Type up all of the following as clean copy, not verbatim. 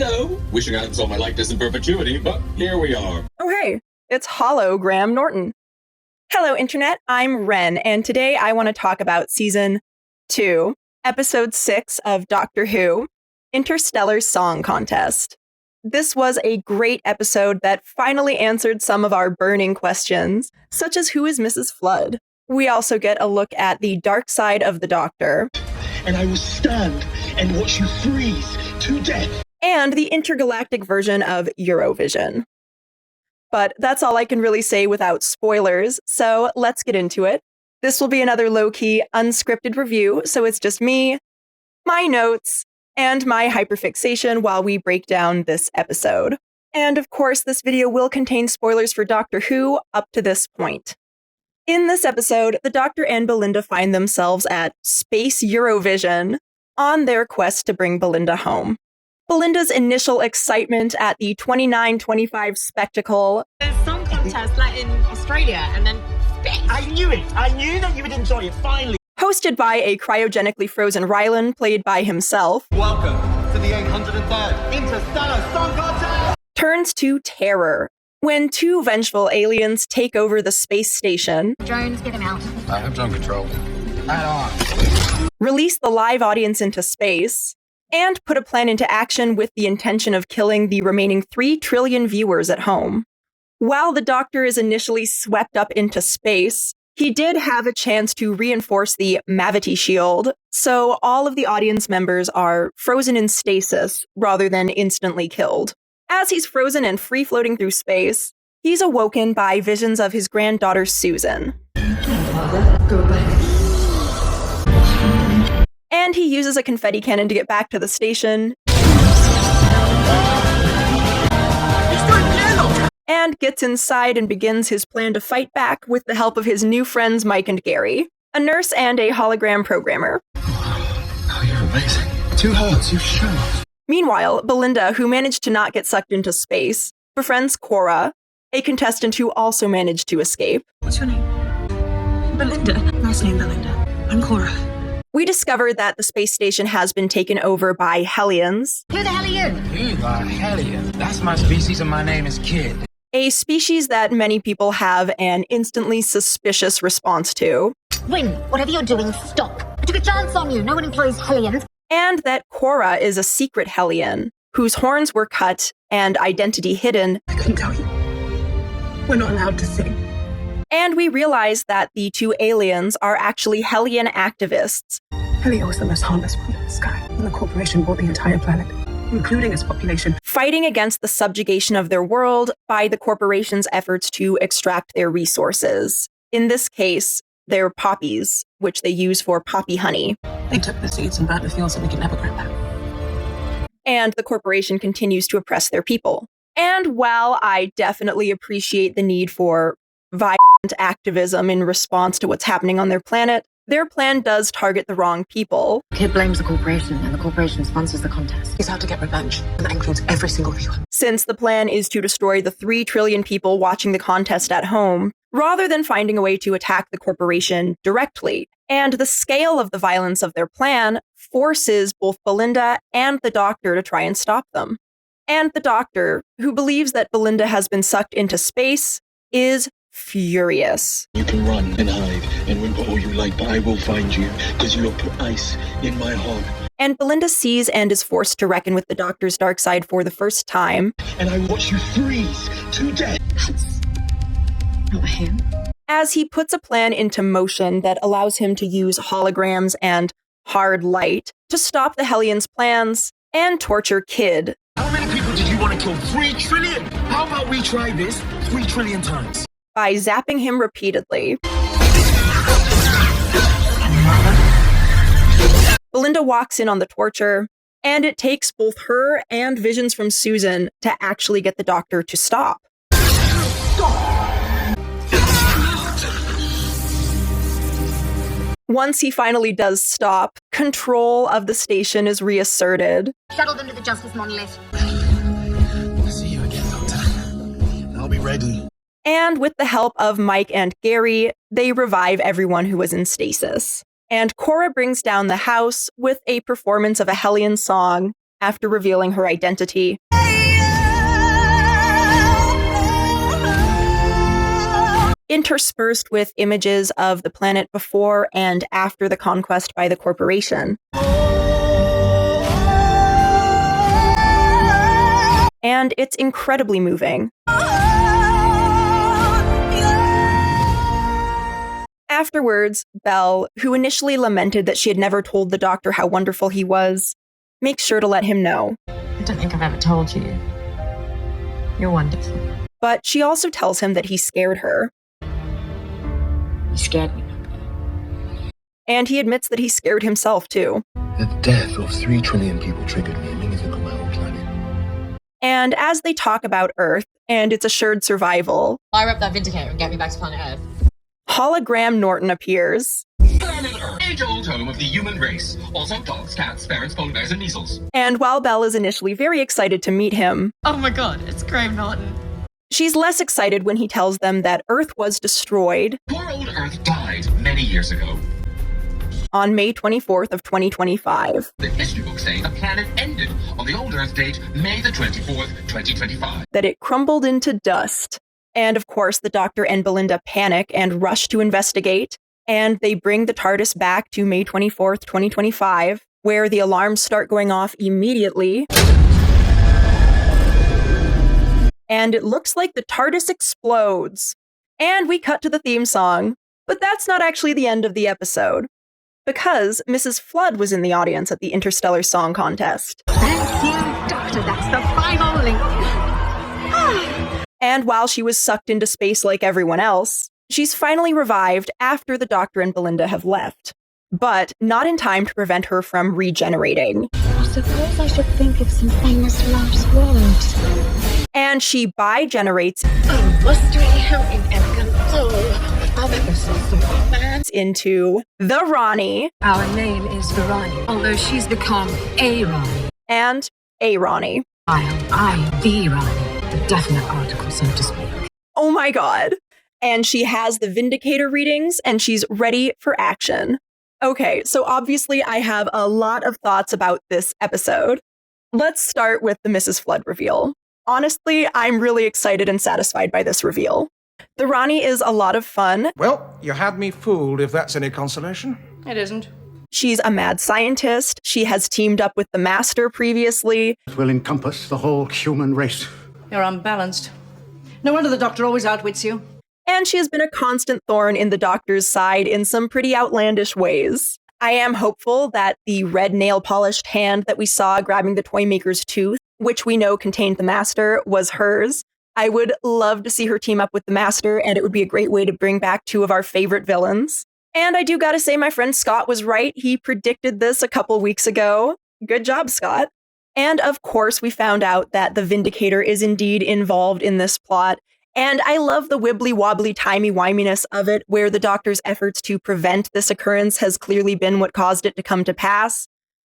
Hello. Wishing I saw my likeness in perpetuity, but here we are. Oh, hey, it's Hologram Norton. Hello, Internet. I'm Ren, and today I want to talk about Season 2, Episode 6 of Doctor Who, Interstellar Song Contest. This was a great episode that finally answered some of our burning questions, such as who is Mrs. Flood? We also get a look at the dark side of the Doctor. And I will stand and watch you freeze to death. And the intergalactic version of Eurovision. But that's all I can really say without spoilers, so let's get into it. This will be another low-key, unscripted review, so it's just me, my notes, and my hyperfixation while we break down this episode. And of course, this video will contain spoilers for Doctor Who up to this point. In this episode, the Doctor and Belinda find themselves at Space Eurovision on their quest to bring Belinda home. Belinda's initial excitement at the 29-25 spectacle. There's song contest like in Australia and then space. I knew it. I knew that you would enjoy it, finally. Hosted by a cryogenically frozen Rylan, played by himself. Welcome to the 803rd Interstellar Song Contest! Turns to terror when two vengeful aliens take over the space station. Drones, get him out. I have drone control. Add on. Release the live audience into space. And put a plan into action with the intention of killing the remaining 3 trillion viewers at home. While the Doctor is initially swept up into space, he did have a chance to reinforce the Mavity shield, so all of the audience members are frozen in stasis rather than instantly killed. As he's frozen and free-floating through space, he's awoken by visions of his granddaughter Susan. Go back. And he uses a confetti cannon to get back to the station. And gets inside and begins his plan to fight back with the help of his new friends Mike and Gary, a nurse and a hologram programmer. Oh, you're amazing. 2 hearts, you should. Meanwhile, Belinda, who managed to not get sucked into space, befriends Cora, a contestant who also managed to escape. What's your name? Belinda. Nice name, Belinda. I'm Cora. We discover that the space station has been taken over by Hellions. Who the hell are you? You are Hellion. That's my species and my name is Kid. A species that many people have an instantly suspicious response to. Win, whatever you're doing, stop. I took a chance on you. No one employs Hellions. And that Cora is a secret Hellion, whose horns were cut and identity hidden. I couldn't tell you. We're not allowed to sing. And we realize that the 2 aliens are actually Hellion activists. Helio is the most harmless one in the sky, and the corporation bought the entire planet, including its population. Fighting against the subjugation of their world by the corporation's efforts to extract their resources. In this case, their poppies, which they use for poppy honey. They took the seeds and burnt the fields so we could never grow back. And the corporation continues to oppress their people. And while I definitely appreciate the need for violent activism in response to what's happening on their planet, their plan does target the wrong people. Kid blames the corporation and the corporation sponsors the contest. He's out to get revenge, and that includes every single viewer. Since the plan is to destroy the 3 trillion people watching the contest at home, rather than finding a way to attack the corporation directly. And the scale of the violence of their plan forces both Belinda and the Doctor to try and stop them. And the Doctor, who believes that Belinda has been sucked into space, is furious. You can run and hide and whimper all you like, but I will find you because you have put ice in my heart. And Belinda sees and is forced to reckon with the Doctor's dark side for the first time. And I watch you freeze to death. That's not him. As he puts a plan into motion that allows him to use holograms and hard light to stop the Hellions' plans and torture Kid. How many people did you want to kill? 3 trillion? How about we try this 3 trillion times? By zapping him repeatedly. Belinda walks in on the torture, and it takes both her and visions from Susan to actually get the Doctor to stop. Once he finally does stop, control of the station is reasserted. Shuttle them to the Justice Monolith. See you again, Doctor. I'll be ready. And with the help of Mike and Gary, they revive everyone who was in stasis. And Cora brings down the house with a performance of a Hellion song after revealing her identity. Interspersed with images of the planet before and after the conquest by the corporation. And it's incredibly moving. Afterwards, Belle, who initially lamented that she had never told the Doctor how wonderful he was, makes sure to let him know. I don't think I've ever told you. You're wonderful. But she also tells him that he scared her. You scared me. And he admits that he scared himself, too. The death of 3 trillion people triggered me, meaning it's my own planet. And as they talk about Earth and its assured survival, Fire up that Vindicator and get me back to planet Earth. hologram Norton appears. Planet Earth, age-old home of the human race. Also dogs, cats, ferrets, polar bears, and measles. And while Belle is initially very excited to meet him, Oh my god, it's Graham Norton. she's less excited when he tells them that Earth was destroyed Poor old Earth died many years ago. on May 24th of 2025. The history books say the planet ended on the old Earth date, May the 24th, 2025. That it crumbled into dust. And of course, the Doctor and Belinda panic and rush to investigate, and they bring the TARDIS back to May 24th, 2025, where the alarms start going off immediately. And it looks like the TARDIS explodes. And we cut to the theme song. But that's not actually the end of the episode, because Mrs. Flood was in the audience at the Interstellar Song Contest. Thank you, Doctor. That's the final link. And while she was sucked into space like everyone else, she's finally revived after the Doctor and Belinda have left. But not in time to prevent her from regenerating. I suppose I should think of some famous last words. And she bi-generates Illustrating how inelegant I've ever seen someone man. into the Ronnie Our name is Varani, although she's become a Rani. and a Ronnie. I'm the Rani. The definite article, so to speak. Oh my god. And she has the Vindicator readings and she's ready for action. Okay, so obviously I have a lot of thoughts about this episode. Let's start with the Mrs. Flood reveal. Honestly, I'm really excited and satisfied by this reveal. The Ronnie is a lot of fun. Well, you had me fooled, if that's any consolation. It isn't. She's a mad scientist. She has teamed up with the Master previously. It will encompass the whole human race. You're unbalanced. No wonder the Doctor always outwits you. And she has been a constant thorn in the Doctor's side in some pretty outlandish ways. I am hopeful that the red nail-polished hand that we saw grabbing the Toymaker's tooth, which we know contained the Master, was hers. I would love to see her team up with the Master, and it would be a great way to bring back 2 of our favorite villains. And I do gotta say, my friend Scott was right. He predicted this a couple weeks ago. Good job, Scott. And of course, we found out that the Vindicator is indeed involved in this plot. And I love the wibbly-wobbly timey-wiminess of it, where the Doctor's efforts to prevent this occurrence has clearly been what caused it to come to pass.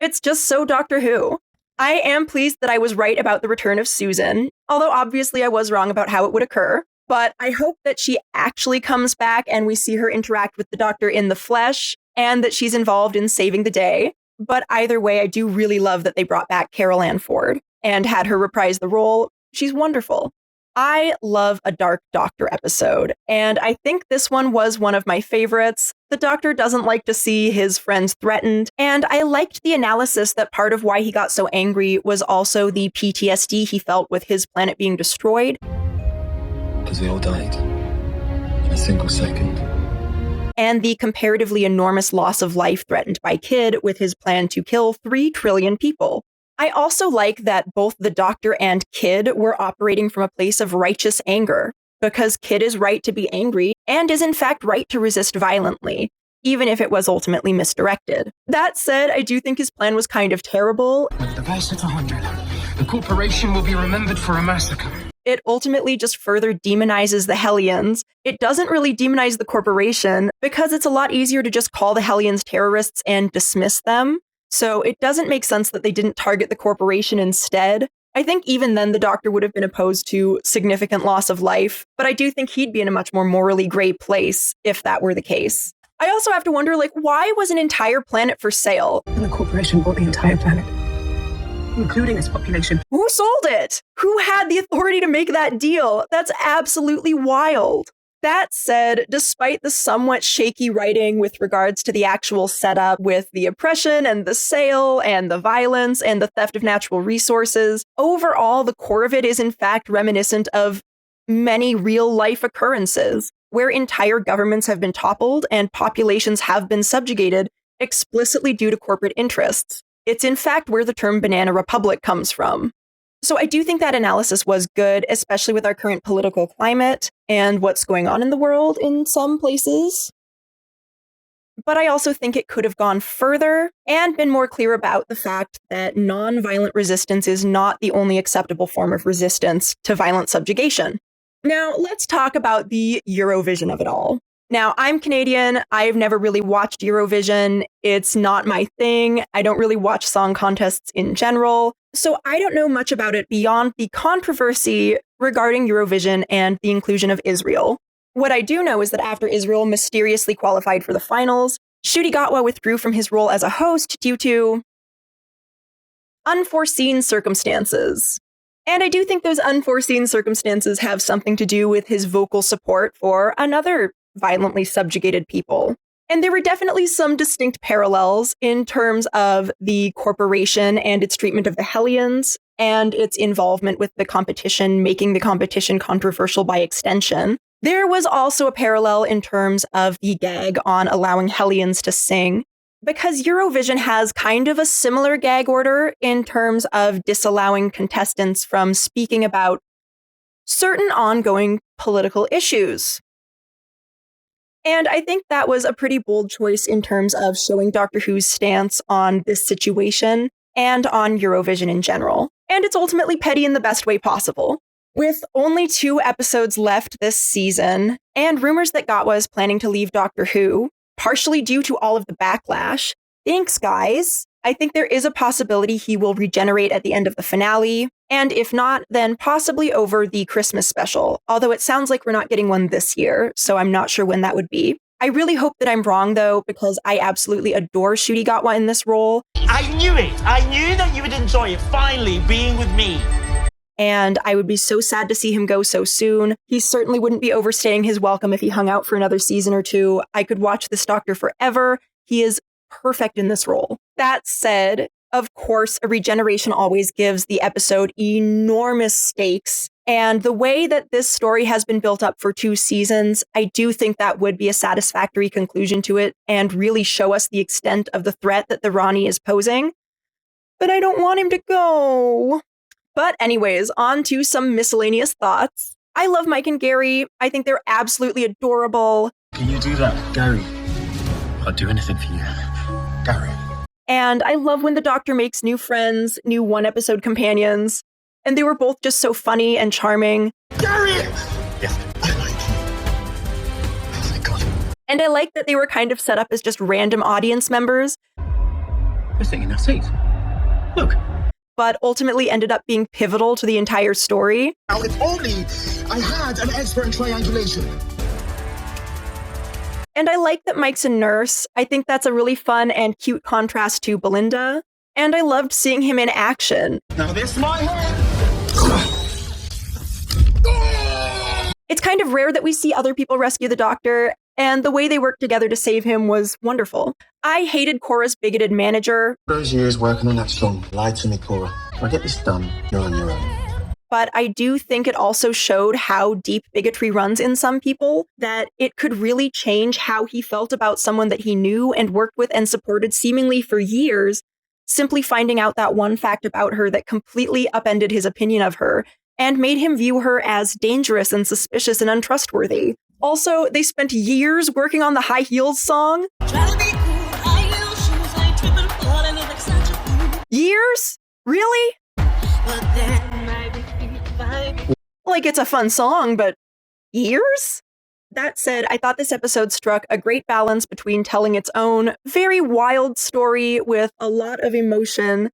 It's just so Doctor Who. I am pleased that I was right about the return of Susan, although obviously I was wrong about how it would occur. But I hope that she actually comes back and we see her interact with the Doctor in the flesh, and that she's involved in saving the day. But either way, I do really love that they brought back Carol Ann Ford and had her reprise the role. She's wonderful. I love a Dark Doctor episode, and I think this one was one of my favorites. The Doctor doesn't like to see his friends threatened, and I liked the analysis that part of why he got so angry was also the PTSD he felt with his planet being destroyed. Because they all died in a single second. And the comparatively enormous loss of life threatened by Kidd with his plan to kill 3 trillion people. I also like that both the Doctor and Kidd were operating from a place of righteous anger, because Kidd is right to be angry and is in fact right to resist violently, even if it was ultimately misdirected. That said, I do think his plan was kind of terrible. With the best of 100, the corporation will be remembered for a massacre. It ultimately just further demonizes the Hellions. It doesn't really demonize the corporation, because it's a lot easier to just call the Hellions terrorists and dismiss them. So it doesn't make sense that they didn't target the corporation instead. I think even then the Doctor would have been opposed to significant loss of life, but I do think he'd be in a much more morally gray place if that were the case. I also have to wonder, why was an entire planet for sale? And the corporation bought the entire planet, including its population. Who sold it? Who had the authority to make that deal? That's absolutely wild. That said, despite the somewhat shaky writing with regards to the actual setup with the oppression and the sale and the violence and the theft of natural resources, overall, the core of it is in fact reminiscent of many real-life occurrences where entire governments have been toppled and populations have been subjugated explicitly due to corporate interests. It's in fact where the term banana republic comes from. So I do think that analysis was good, especially with our current political climate and what's going on in the world in some places. But I also think it could have gone further and been more clear about the fact that non-violent resistance is not the only acceptable form of resistance to violent subjugation. Now, let's talk about the Eurovision of it all. Now, I'm Canadian. I've never really watched Eurovision. It's not my thing. I don't really watch song contests in general. So I don't know much about it beyond the controversy regarding Eurovision and the inclusion of Israel. What I do know is that after Israel mysteriously qualified for the finals, Ncuti Gatwa withdrew from his role as a host due to unforeseen circumstances. And I do think those unforeseen circumstances have something to do with his vocal support for another violently subjugated people. And there were definitely some distinct parallels in terms of the corporation and its treatment of the Hellions and its involvement with the competition, making the competition controversial by extension. There was also a parallel in terms of the gag on allowing Hellions to sing, because Eurovision has kind of a similar gag order in terms of disallowing contestants from speaking about certain ongoing political issues. And I think that was a pretty bold choice in terms of showing Doctor Who's stance on this situation and on Eurovision in general. And it's ultimately petty in the best way possible. With only 2 episodes left this season, and rumors that Gatwa is planning to leave Doctor Who, partially due to all of the backlash, thanks guys. I think there is a possibility he will regenerate at the end of the finale, and if not, then possibly over the Christmas special, although it sounds like we're not getting one this year, so I'm not sure when that would be. I really hope that I'm wrong, though, because I absolutely adore Ncuti Gatwa in this role. I knew it! I knew that you would enjoy it, finally being with me! And I would be so sad to see him go so soon. He certainly wouldn't be overstaying his welcome if he hung out for another season or 2. I could watch this Doctor forever. He is perfect in this role. That said, of course, a regeneration always gives the episode enormous stakes. And the way that this story has been built up for 2 seasons, I do think that would be a satisfactory conclusion to it and really show us the extent of the threat that the Rani is posing. But I don't want him to go. But anyways, on to some miscellaneous thoughts. I love Mike and Gary. I think they're absolutely adorable. Can you do that, Gary? I'll do anything for you, Gary. And I love when the Doctor makes new friends, new one-episode companions. And they were both just so funny and charming. Gary! Yes, I like you. Oh my God. And I like that they were kind of set up as just random audience members. You're sitting in that seat. Look. But ultimately ended up being pivotal to the entire story. Now, if only I had an expert in triangulation. And I like that Mike's a nurse. I think that's a really fun and cute contrast to Belinda. And I loved seeing him in action. Now this my head. It's kind of rare that we see other people rescue the Doctor, and the way they worked together to save him was wonderful. I hated Cora's bigoted manager. Those years working on that song, lied to me, Cora. If I get this done, you're on your own. But I do think it also showed how deep bigotry runs in some people, that it could really change how he felt about someone that he knew and worked with and supported seemingly for years, simply finding out that one fact about her that completely upended his opinion of her and made him view her as dangerous and suspicious and untrustworthy. Also, they spent years working on the High Heels song. Years? Really? Like, it's a fun song, but years? That said, I thought this episode struck a great balance between telling its own very wild story with a lot of emotion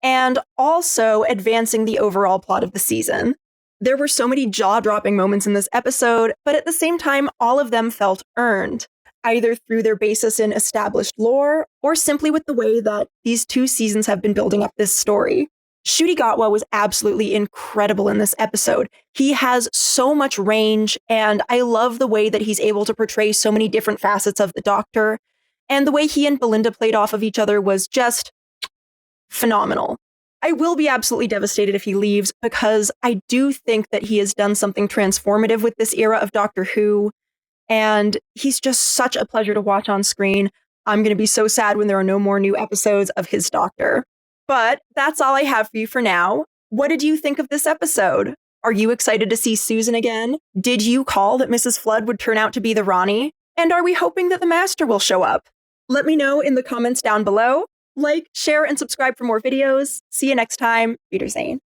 and also advancing the overall plot of the season. There were so many jaw-dropping moments in this episode, but at the same time, all of them felt earned, either through their basis in established lore or simply with the way that these 2 seasons have been building up this story. Ncuti Gatwa was absolutely incredible in this episode. He has so much range, and I love the way that he's able to portray so many different facets of the Doctor. And the way he and Belinda played off of each other was just phenomenal. I will be absolutely devastated if he leaves, because I do think that he has done something transformative with this era of Doctor Who, and he's just such a pleasure to watch on screen. I'm going to be so sad when there are no more new episodes of his Doctor. But that's all I have for you for now. What did you think of this episode? Are you excited to see Susan again? Did you call that Mrs. Flood would turn out to be the Ronnie? And are we hoping that the Master will show up? Let me know in the comments down below. Like, share, and subscribe for more videos. See you next time. Wiedersehen.